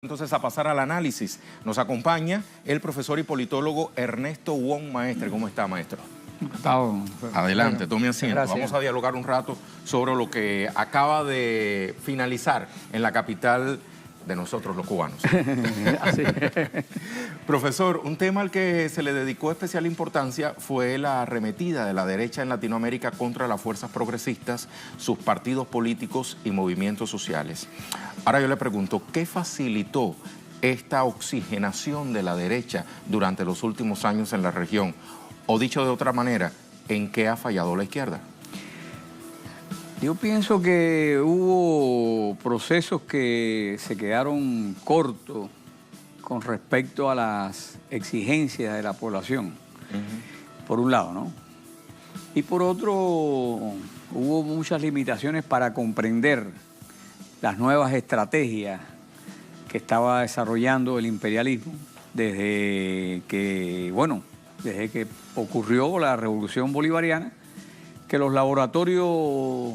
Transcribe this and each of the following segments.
Entonces, a pasar al análisis, nos acompaña el profesor y politólogo Ernesto Wong Maestre. ¿Cómo está, maestro? Adelante, tome asiento. Gracias. Vamos a dialogar un rato sobre lo que acaba de finalizar en la capital de nosotros los cubanos. Así. Profesor, un tema al que se le dedicó especial importancia fue la arremetida de la derecha en Latinoamérica contra las fuerzas progresistas, sus partidos políticos y movimientos sociales. Ahora yo le pregunto, ¿qué facilitó esta oxigenación de la derecha durante los últimos años en la región? O dicho de otra manera, ¿en qué ha fallado la izquierda? Yo pienso que hubo procesos que se quedaron cortos con respecto a las exigencias de la población, por un lado, ¿no? Y por otro, hubo muchas limitaciones para comprender las nuevas estrategias que estaba desarrollando el imperialismo desde que ocurrió la Revolución Bolivariana, que los laboratorios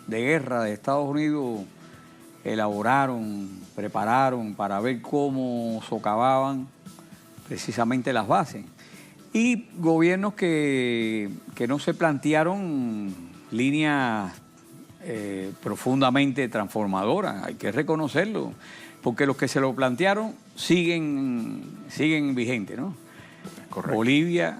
de guerra de Estados Unidos elaboraron, prepararon para ver cómo socavaban precisamente las bases. Y gobiernos que no se plantearon líneas profundamente transformadoras, hay que reconocerlo, porque los que se lo plantearon siguen vigentes, ¿no? Correcto. Bolivia,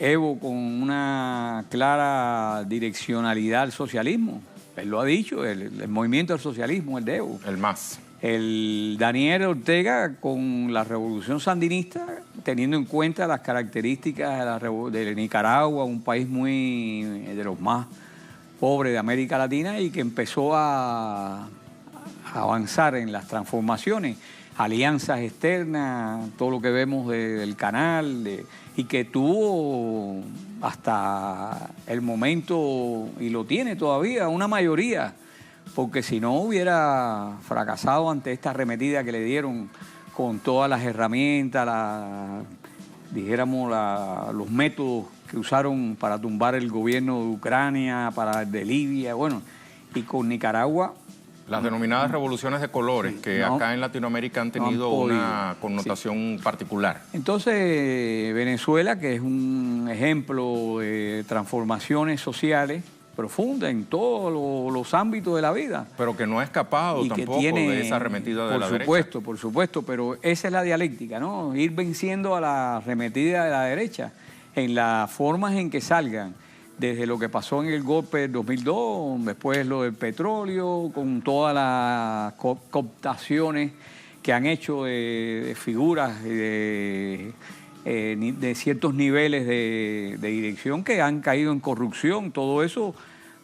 Evo con una clara direccionalidad al socialismo, él lo ha dicho, el movimiento del socialismo, el de Evo. El MAS. El Daniel Ortega con la revolución sandinista, teniendo en cuenta las características de Nicaragua, un país de los más pobres de América Latina y que empezó a avanzar en las transformaciones, alianzas externas, todo lo que vemos del canal, y que tuvo hasta el momento, y lo tiene todavía, una mayoría, porque si no hubiera fracasado ante esta arremetida que le dieron con todas las herramientas, los métodos que usaron para tumbar el gobierno de Ucrania, para el de Libia, bueno, y con Nicaragua. Las denominadas revoluciones de colores, que acá en Latinoamérica han tenido una connotación particular. Entonces, Venezuela, que es un ejemplo de transformaciones sociales profundas en todos los ámbitos de la vida. Pero que no ha escapado tampoco de esa arremetida de la derecha. Por supuesto, pero esa es la dialéctica, ¿no? Ir venciendo a la arremetida de la derecha en las formas en que salgan. Desde lo que pasó en el golpe del 2002, después lo del petróleo, con todas las cooptaciones que han hecho de figuras de ciertos niveles de dirección que han caído en corrupción. Todo eso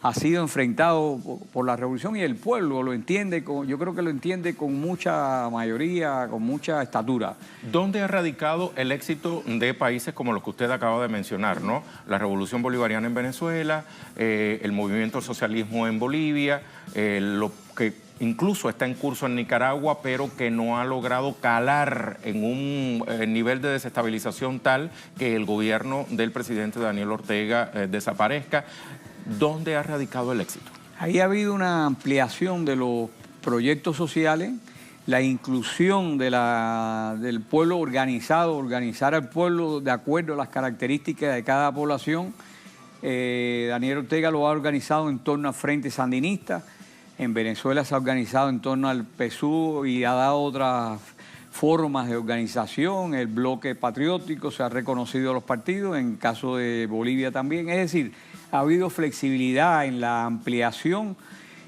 ha sido enfrentado por la revolución y el pueblo lo entiende, yo creo que lo entiende con mucha mayoría, con mucha estatura. ¿Dónde ha radicado el éxito de países como los que usted acaba de mencionar, ¿no? La revolución bolivariana en Venezuela, el movimiento del socialismo en Bolivia, lo que incluso está en curso en Nicaragua, pero que no ha logrado calar en un nivel de desestabilización tal que el gobierno del presidente Daniel Ortega desaparezca? ¿Dónde ha radicado el éxito? Ahí ha habido una ampliación de los proyectos sociales, la inclusión del pueblo organizado, organizar al pueblo de acuerdo a las características de cada población. Daniel Ortega lo ha organizado en torno al Frente Sandinista, en Venezuela se ha organizado en torno al PSUV y ha dado otras formas de organización, el bloque patriótico, se ha reconocido a los partidos, en caso de Bolivia también, es decir, ha habido flexibilidad en la ampliación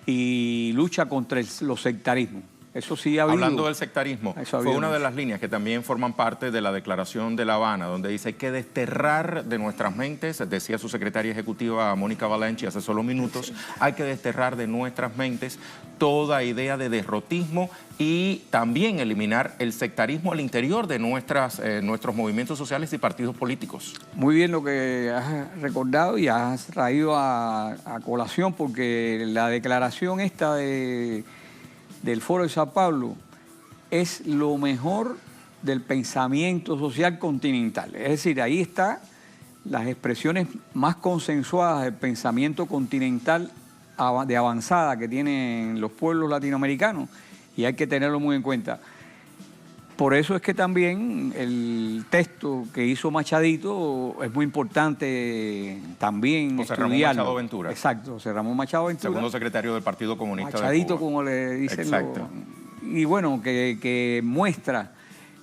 y lucha contra los sectarismos. Eso sí ha habido. Hablando del sectarismo, fue una de las líneas que también forman parte de la Declaración de La Habana, donde dice hay que desterrar de nuestras mentes, decía su secretaria ejecutiva Mónica Balanchi hace solo minutos, hay que desterrar de nuestras mentes toda idea de derrotismo y también eliminar el sectarismo al interior de nuestros movimientos sociales y partidos políticos. Muy bien lo que has recordado y has traído a colación, porque la declaración esta del Foro de Sao Paulo es lo mejor del pensamiento social continental. Es decir, ahí están las expresiones más consensuadas del pensamiento continental de avanzada que tienen los pueblos latinoamericanos, y hay que tenerlo muy en cuenta. por eso es que también el texto que hizo Machadito es muy importante también José estudiarlo. Ramón Machado Ventura. Exacto, José Ramón Machado Ventura. Segundo secretario del Partido Comunista Machadito, de Cuba. como le dicen. Exacto. Y bueno, que muestra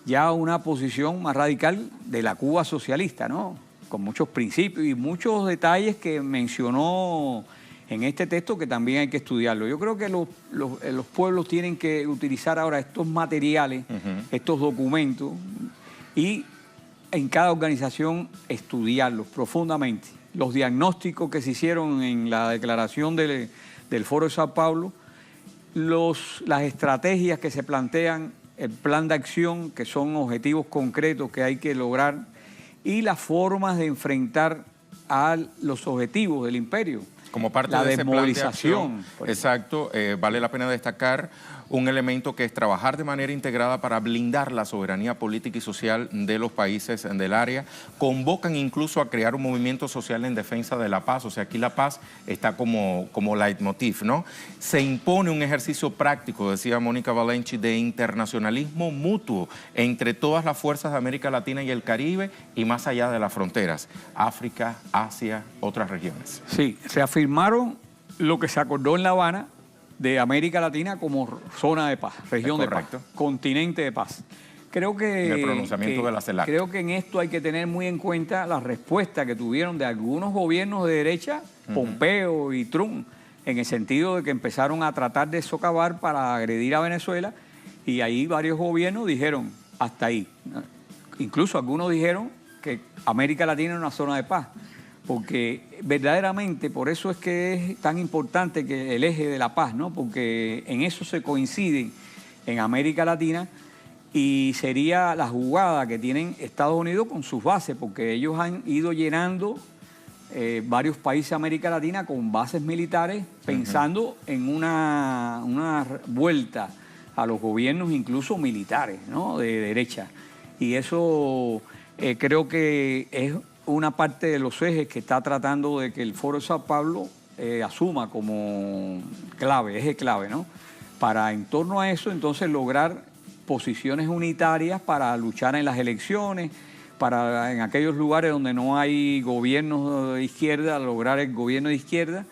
ya una posición más radical de la Cuba socialista, ¿no? Con muchos principios y muchos detalles que mencionó en este texto que también hay que estudiarlo. Yo creo que los pueblos tienen que utilizar ahora estos materiales, estos documentos, y en cada organización estudiarlos profundamente. Los diagnósticos que se hicieron en la declaración del Foro de Sao Paulo, las estrategias que se plantean, el plan de acción, que son objetivos concretos que hay que lograr, y las formas de enfrentar a los objetivos del imperio. Como parte la de ese plan de desmovilización. acción, exacto, vale la pena destacar un elemento que es trabajar de manera integrada para blindar la soberanía política y social de los países del área. Convocan incluso a crear un movimiento social en defensa de la paz, o sea, aquí la paz está como leitmotiv, ¿no? Se impone un ejercicio práctico, decía Mónica Valenci, de internacionalismo mutuo entre todas las fuerzas de América Latina y el Caribe y más allá de las fronteras, África, Asia, otras regiones. Sí, se afirmaron lo que se acordó en La Habana de América Latina como zona de paz, región de paz, continente de paz. Creo que, en el pronunciamiento de la CELAC. Creo que en esto hay que tener muy en cuenta la respuesta que tuvieron de algunos gobiernos de derecha, Pompeo y Trump, en el sentido de que empezaron a tratar de socavar para agredir a Venezuela, y ahí varios gobiernos dijeron hasta ahí. Incluso algunos dijeron que América Latina es una zona de paz. Porque verdaderamente, por eso es que es tan importante que el eje de la paz, ¿no? Porque en eso se coinciden en América Latina, y sería la jugada que tienen Estados Unidos con sus bases, porque ellos han ido llenando varios países de América Latina con bases militares, pensando en una vuelta a los gobiernos incluso militares, ¿no? De derecha. Y eso creo que es una parte de los ejes que está tratando de que el Foro de Sao Paulo asuma como clave, eje clave, ¿no? Para en torno a eso entonces lograr posiciones unitarias para luchar en las elecciones, para en aquellos lugares donde no hay gobiernos de izquierda, lograr el gobierno de izquierda,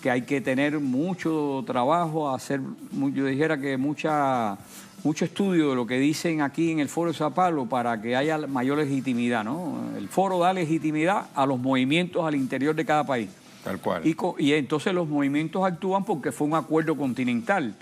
que hay que tener mucho trabajo, hacer, yo dijera que mucho estudio de lo que dicen aquí en el Foro de Sao Paulo para que haya mayor legitimidad, ¿no? El foro da legitimidad a los movimientos al interior de cada país. Tal cual. Y entonces los movimientos actúan porque fue un acuerdo continental.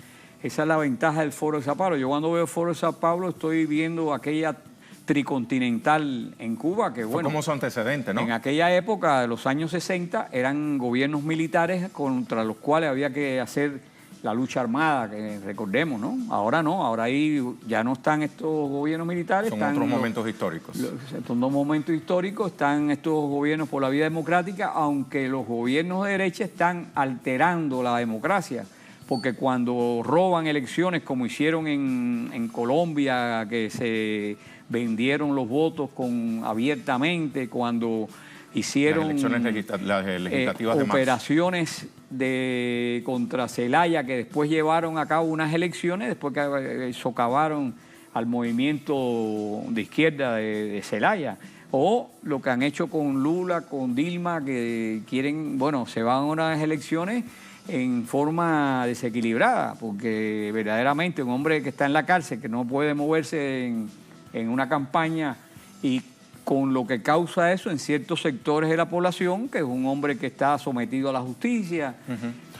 Esa es la ventaja del Foro de Sao Paulo. Yo cuando veo el Foro de Sao Paulo estoy viendo aquella tricontinental en Cuba, que bueno, como su antecedente, ¿no? En aquella época, de los años 60, eran gobiernos militares contra los cuales había que hacer la lucha armada, que recordemos, ¿no? Ahora no, ahora ahí ya no están estos gobiernos militares. Son otros momentos históricos. Son dos momentos históricos, están estos gobiernos por la vía democrática, aunque los gobiernos de derecha están alterando la democracia, porque cuando roban elecciones, como hicieron en Colombia, que se vendieron los votos abiertamente, cuando hicieron las legislativas de operaciones contra Zelaya, que después llevaron a cabo unas elecciones, después que socavaron al movimiento de izquierda de Zelaya, o lo que han hecho con Lula, con Dilma, que quieren, bueno, se van a unas elecciones en forma desequilibrada, porque verdaderamente un hombre que está en la cárcel, que no puede moverse en una campaña, y con lo que causa eso en ciertos sectores de la población, que es un hombre que está sometido a la justicia.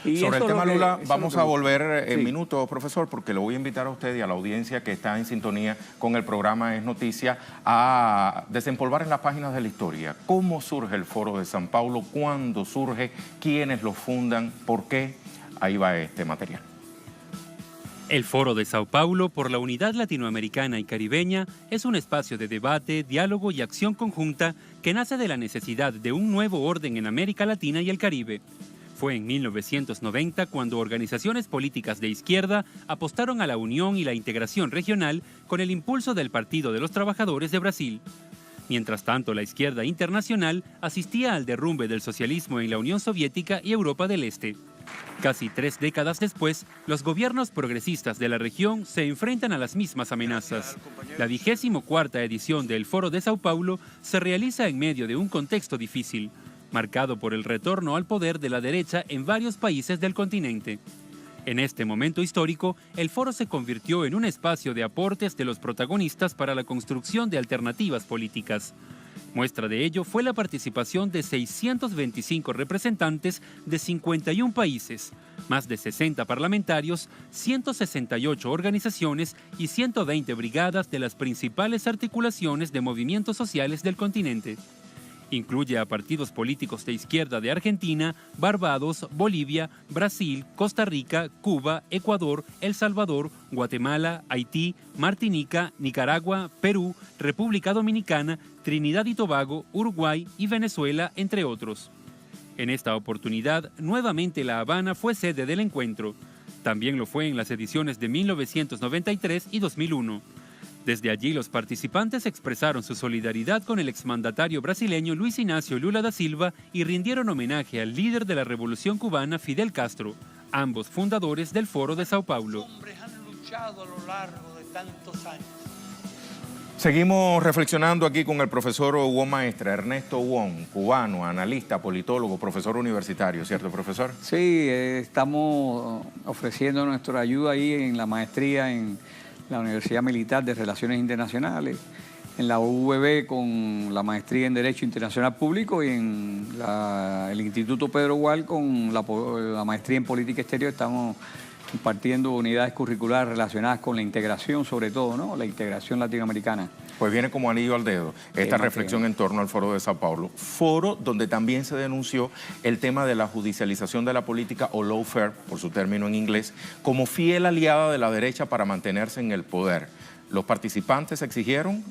Y sobre el tema Lula vamos a volver en sí. minutos, profesor, porque lo voy a invitar a usted y a la audiencia que está en sintonía con el programa Es Noticia a desempolvar en las páginas de la historia cómo surge el Foro de Sao Paulo, cuándo surge, quiénes lo fundan, por qué. Ahí va este material. El Foro de Sao Paulo por la Unidad Latinoamericana y Caribeña es un espacio de debate, diálogo y acción conjunta que nace de la necesidad de un nuevo orden en América Latina y el Caribe. Fue en 1990 cuando organizaciones políticas de izquierda apostaron a la unión y la integración regional con el impulso del Partido de los Trabajadores de Brasil. Mientras tanto, la izquierda internacional asistía al derrumbe del socialismo en la Unión Soviética y Europa del Este. Casi 3 décadas después, los gobiernos progresistas de la región se enfrentan a las mismas amenazas. La 24ª edición del Foro de Sao Paulo se realiza en medio de un contexto difícil, marcado por el retorno al poder de la derecha en varios países del continente. En este momento histórico, el foro se convirtió en un espacio de aportes de los protagonistas para la construcción de alternativas políticas. Muestra de ello fue la participación de 625 representantes de 51 países, más de 60 parlamentarios, 168 organizaciones y 120 brigadas de las principales articulaciones de movimientos sociales del continente. Incluye a partidos políticos de izquierda de Argentina, Barbados, Bolivia, Brasil, Costa Rica, Cuba, Ecuador, El Salvador, Guatemala, Haití, Martinica, Nicaragua, Perú, República Dominicana, Trinidad y Tobago, Uruguay y Venezuela, entre otros. En esta oportunidad, nuevamente La Habana fue sede del encuentro. También lo fue en las ediciones de 1993 y 2001. Desde allí, los participantes expresaron su solidaridad con el exmandatario brasileño Luis Ignacio Lula da Silva y rindieron homenaje al líder de la Revolución Cubana, Fidel Castro, ambos fundadores del Foro de Sao Paulo. Hombres han luchado a lo largo de tantos años. Seguimos reflexionando aquí con el profesor Wong Maestre, Ernesto Wong, cubano, analista, politólogo, profesor universitario, ¿cierto, profesor? Sí, estamos ofreciendo nuestra ayuda ahí en la maestría en la Universidad Militar de Relaciones Internacionales, en la UVB con la maestría en Derecho Internacional Público y en el Instituto Pedro Gual con la maestría en Política Exterior. Estamos impartiendo unidades curriculares relacionadas con la integración, sobre todo, ¿no? La integración latinoamericana. Pues viene como anillo al dedo esta reflexión en torno al Foro de Sao Paulo. Foro donde también se denunció el tema de la judicialización de la política o lawfare, por su término en inglés, como fiel aliada de la derecha para mantenerse en el poder. Los participantes exigieron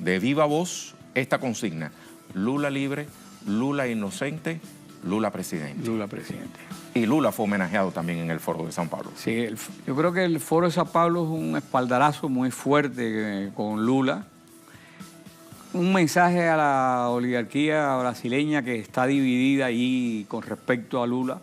de viva voz esta consigna: Lula libre, Lula inocente, Lula presidente. Lula presidente. Y Lula fue homenajeado también en el Foro de Sao Paulo. Sí, yo creo que el Foro de Sao Paulo es un espaldarazo muy fuerte con Lula. Un mensaje a la oligarquía brasileña que está dividida ahí con respecto a Lula,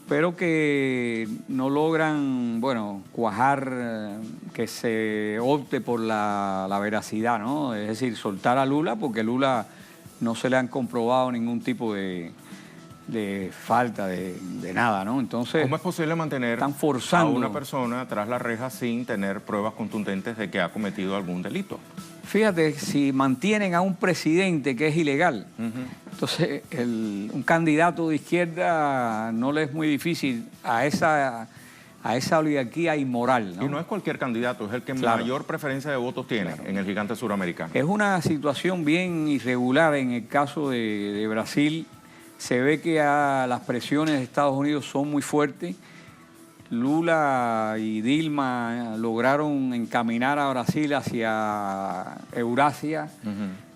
pero que no logran, bueno, cuajar que se opte por la veracidad, ¿no? Es decir, soltar a Lula porque Lula no se le han comprobado ningún tipo de falta de nada, ¿no? Entonces, ¿cómo es posible mantener están forzando a una persona tras la reja sin tener pruebas contundentes de que ha cometido algún delito? Fíjate, si mantienen a un presidente que es ilegal, entonces un candidato de izquierda no le es muy difícil a esa oligarquía inmoral, ¿no? Y no es cualquier candidato, es el que mayor preferencia de votos tiene en el gigante suramericano. Es una situación bien irregular en el caso de Brasil. Se ve que las presiones de Estados Unidos son muy fuertes. Lula y Dilma lograron encaminar a Brasil hacia Eurasia,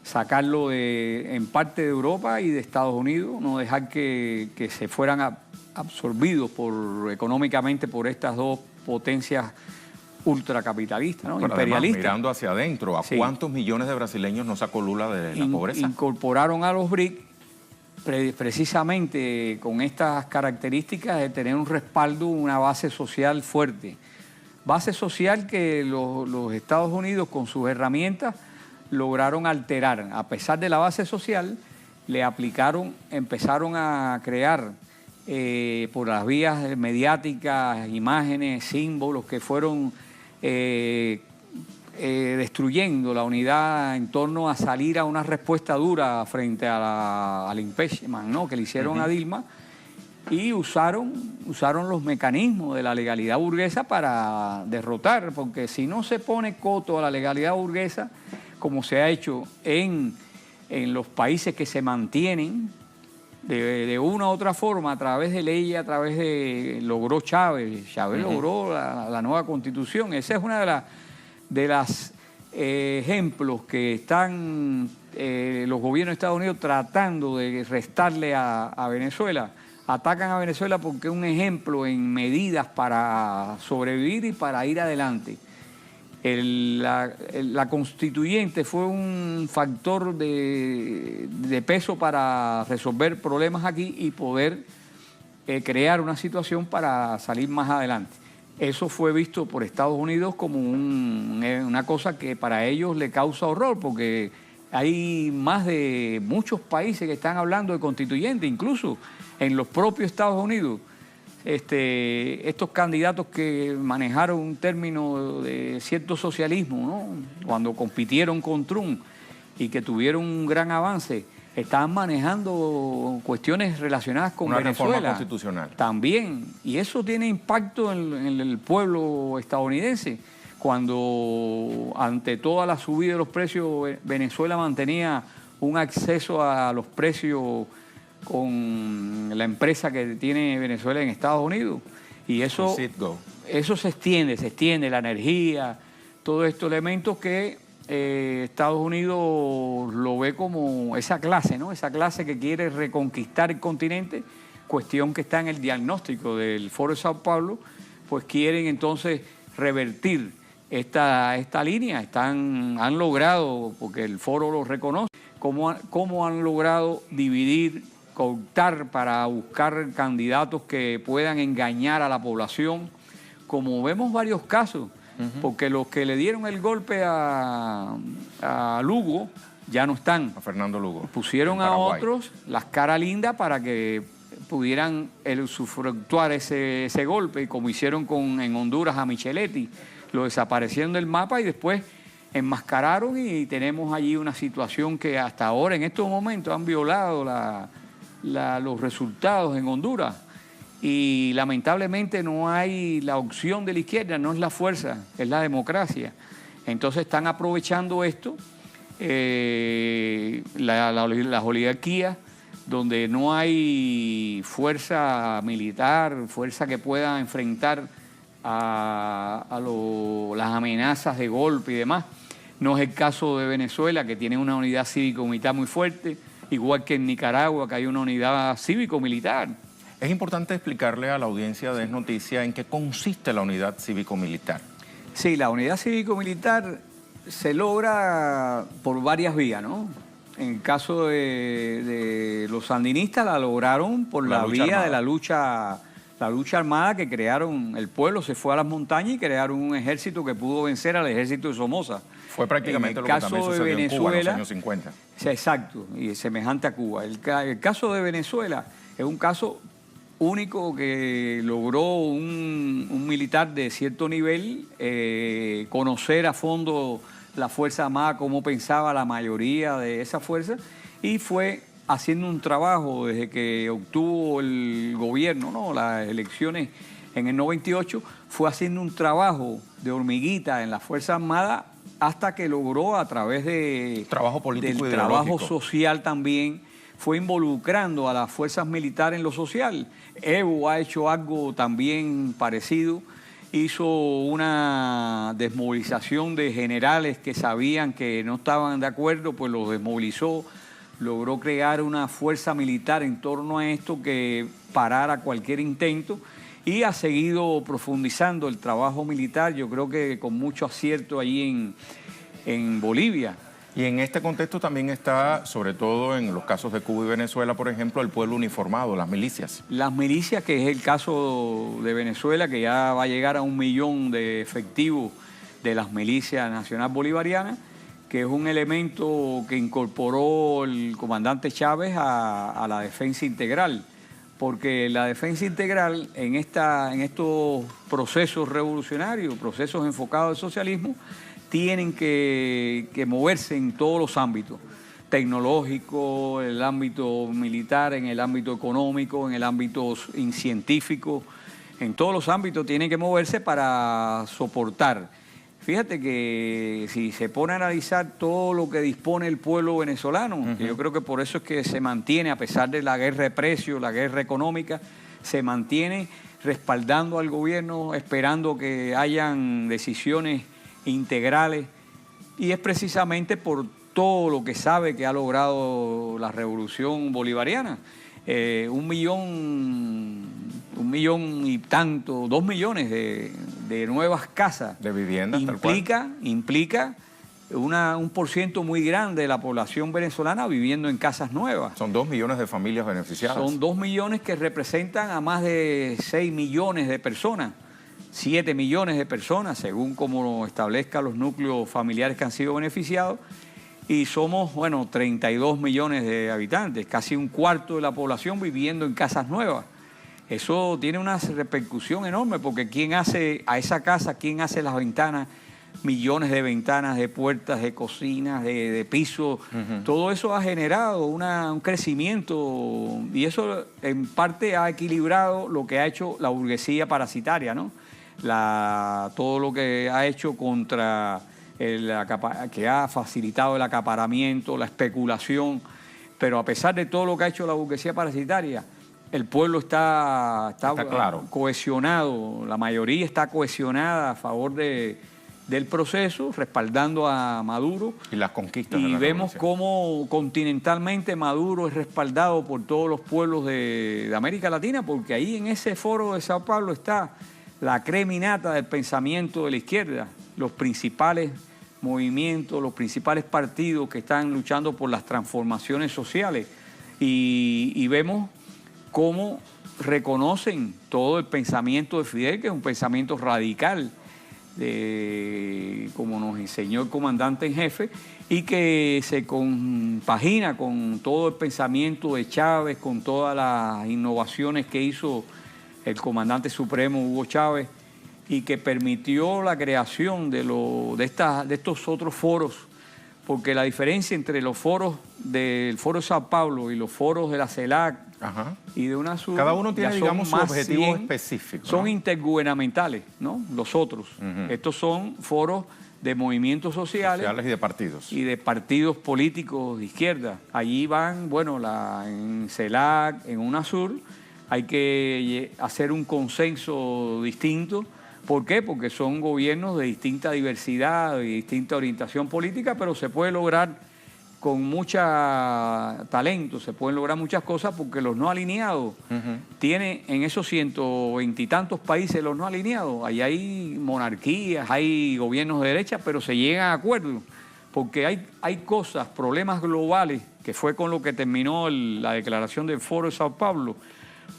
sacarlo en parte de Europa y de Estados Unidos, no dejar que se fueran absorbidos económicamente por estas dos potencias ultracapitalistas, ¿no? Imperialistas. Además, mirando hacia adentro, ¿a cuántos millones de brasileños no sacó Lula de la pobreza? Incorporaron a los BRIC precisamente con estas características de tener un respaldo, una base social fuerte. Base social que los Estados Unidos con sus herramientas lograron alterar. A pesar de la base social, empezaron a crear por las vías mediáticas, imágenes, símbolos que fueron destruyendo la unidad en torno a salir a una respuesta dura frente al impeachment, ¿no?, que le hicieron a Dilma, y usaron los mecanismos de la legalidad burguesa para derrotar, porque si no se pone coto a la legalidad burguesa, como se ha hecho en los países que se mantienen de una u otra forma, a través de leyes, logró Chávez logró la nueva Constitución. Esa es una de las ejemplos que están los gobiernos de Estados Unidos tratando de restarle a Venezuela. Atacan a Venezuela porque es un ejemplo en medidas para sobrevivir y para ir adelante. La constituyente fue un factor de peso para resolver problemas aquí y poder crear una situación para salir más adelante. Eso fue visto por Estados Unidos como una cosa que para ellos le causa horror, porque hay más de muchos países que están hablando de constituyente, incluso en los propios Estados Unidos. Estos candidatos que manejaron un término de cierto socialismo, ¿no?, cuando compitieron con Trump y que tuvieron un gran avance, estaban manejando cuestiones relacionadas con una Venezuela. reforma constitucional. También, y eso tiene impacto en el pueblo estadounidense. Cuando ante toda la subida de los precios, Venezuela mantenía un acceso a los precios con la empresa que tiene Venezuela en Estados Unidos. Y eso se extiende, la energía, todos estos elementos que Estados Unidos lo ve como esa clase, ¿no? Esa clase que quiere reconquistar el continente, cuestión que está en el diagnóstico del Foro de Sao Paulo, pues quieren entonces revertir esta línea. Han logrado, porque el Foro lo reconoce, cómo han logrado dividir, cooptar para buscar candidatos que puedan engañar a la población, como vemos varios casos, porque los que le dieron el golpe a Lugo ya no están. A Fernando Lugo. Pusieron a otros las caras lindas para que pudieran usufructuar ese golpe, y como hicieron en Honduras a Micheletti, lo desaparecieron del mapa y después enmascararon, y tenemos allí una situación que hasta ahora, en estos momentos, han violado los resultados en Honduras. Y lamentablemente no hay la opción de la izquierda, no es la fuerza, es la democracia. Entonces están aprovechando esto, las oligarquías, donde no hay fuerza militar, fuerza que pueda enfrentar a las amenazas de golpe y demás. No es el caso de Venezuela, que tiene una unidad cívico-militar muy fuerte, igual que en Nicaragua, que hay una unidad cívico-militar. Es importante explicarle a la audiencia de Es Noticia en qué consiste la unidad cívico-militar. Sí, la unidad cívico-militar se logra por varias vías, ¿no? En el caso de los sandinistas la lograron por la vía armada. De la lucha armada que crearon. El pueblo se fue a las montañas y crearon un ejército que pudo vencer al ejército de Somoza. Fue prácticamente lo que también sucedió en Cuba en los años 50. Sí, exacto, y semejante a Cuba. El caso de Venezuela es un caso único que logró un militar de cierto nivel conocer a fondo la Fuerza Armada, cómo pensaba la mayoría de esa fuerza, y fue haciendo un trabajo desde que obtuvo el gobierno, ¿no?, las elecciones en el 98, fue haciendo un trabajo de hormiguita en la Fuerza Armada hasta que logró, a través de trabajo político del trabajo social también, fue involucrando a las fuerzas militares en lo social. Evo ha hecho algo también parecido. Hizo una desmovilización de generales que sabían que no estaban de acuerdo, pues los desmovilizó. Logró crear una fuerza militar en torno a esto que parara cualquier intento, y ha seguido profundizando el trabajo militar, yo creo que con mucho acierto allí en Bolivia. Y en este contexto también está, sobre todo en los casos de Cuba y Venezuela, por ejemplo, el pueblo uniformado, las milicias. Las milicias, que es el caso de Venezuela, que ya va a llegar a 1 millón de efectivos de las milicias nacional bolivarianas, que es un elemento que incorporó el comandante Chávez a la defensa integral. Porque la defensa integral en estos procesos revolucionarios, procesos enfocados al socialismo, tienen que moverse en todos los ámbitos, tecnológico, en el ámbito militar, en el ámbito económico, en el ámbito científico, en todos los ámbitos tienen que moverse para soportar. Fíjate que si se pone a analizar todo lo que dispone el pueblo venezolano, yo creo que por eso es que se mantiene, a pesar de la guerra de precios, la guerra económica, se mantiene respaldando al gobierno, esperando que hayan decisiones integrales, y es precisamente por todo lo que sabe que ha logrado la revolución bolivariana. 1 millón y tanto, 2 millones de nuevas casas. De viviendas, implica un % muy grande de la población venezolana viviendo en casas nuevas. Son 2 millones de familias beneficiadas. Son 2 millones que representan a más de 6 millones de personas, 7 millones de personas, según como establezcan los núcleos familiares que han sido beneficiados. Y somos, bueno, 32 millones de habitantes, casi un cuarto de la población viviendo en casas nuevas. Eso tiene una repercusión enorme, porque ¿quién hace a esa casa, quién hace las ventanas? Millones de ventanas, de puertas, de cocinas, de pisos. Todo eso ha generado un crecimiento, y eso en parte ha equilibrado lo que ha hecho la burguesía parasitaria, ¿no? Todo lo que ha hecho contra que ha facilitado el acaparamiento, la especulación. Pero a pesar de todo lo que ha hecho la burguesía parasitaria, el pueblo está claro, cohesionado, la mayoría está cohesionada a favor del proceso, respaldando a Maduro. Y las conquistas. Y de la vemos revolución. cómo continentalmente Maduro es respaldado por todos los pueblos de América Latina, porque ahí en ese foro de Sao Paulo está la creminata del pensamiento de la izquierda, los principales movimientos, los principales partidos que están luchando por las transformaciones sociales. Y vemos cómo reconocen todo el pensamiento de Fidel, que es un pensamiento radical, como nos enseñó el comandante en jefe, y que se compagina con todo el pensamiento de Chávez, con todas las innovaciones que hizo el comandante supremo Hugo Chávez, y que permitió la creación de estos otros foros, porque la diferencia entre los foros del Foro de Sao Paulo y los foros de la CELAC y de UNASUR, cada uno tiene, digamos, su objetivo 100, específico. son ¿no? intergubernamentales, ¿no? Los otros. Estos son foros de movimientos sociales y de partidos. Y de partidos políticos de izquierda. Allí van, bueno, en CELAC, en UNASUR, hay que hacer un consenso distinto. ¿Por qué? Porque son gobiernos de distinta diversidad, de distinta orientación política, pero se puede lograr con mucho talento, se pueden lograr muchas cosas, porque los no alineados tienen en esos 120 y tantos países los no alineados. Ahí hay monarquías, hay gobiernos de derecha, pero se llegan a acuerdos, porque hay cosas, problemas globales, que fue con lo que terminó la declaración del Foro de Sao Paulo,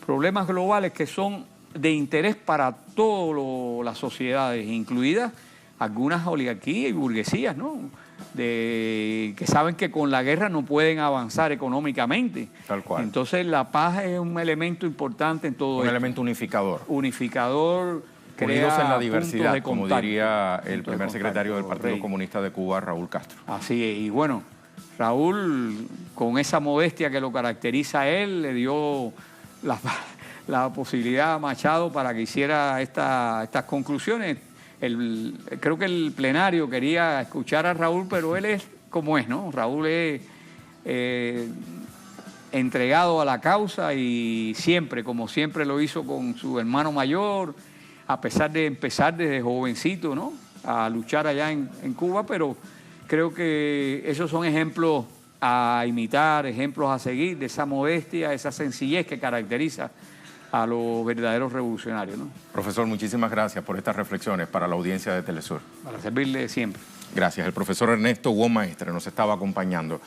problemas globales que son de interés para todas las sociedades, incluidas algunas oligarquías y burguesías, ¿no? Que saben que con la guerra no pueden avanzar económicamente. Tal cual. Entonces la paz es un elemento importante en todo esto. Un elemento unificador. Unificador, Unidos en la crea diversidad, puntos de como contacto. diría el Puntos de primer secretario del contacto, Partido Rey. Comunista de Cuba, Raúl Castro. Así es, y bueno, Raúl, con esa modestia que lo caracteriza a él, le dio la posibilidad a Machado para que hiciera estas conclusiones. Creo que el plenario quería escuchar a Raúl, pero él es como es, ¿no? Raúl es entregado a la causa, y siempre, como siempre lo hizo con su hermano mayor, a pesar de empezar desde jovencito, ¿no?, a luchar allá en Cuba, pero creo que esos son ejemplos a imitar, ejemplos a seguir, de esa modestia, esa sencillez que caracteriza a los verdaderos revolucionarios, ¿no? Profesor, muchísimas gracias por estas reflexiones para la audiencia de Telesur. Para servirle siempre. Gracias. El profesor Ernesto Huón Maestre nos estaba acompañando.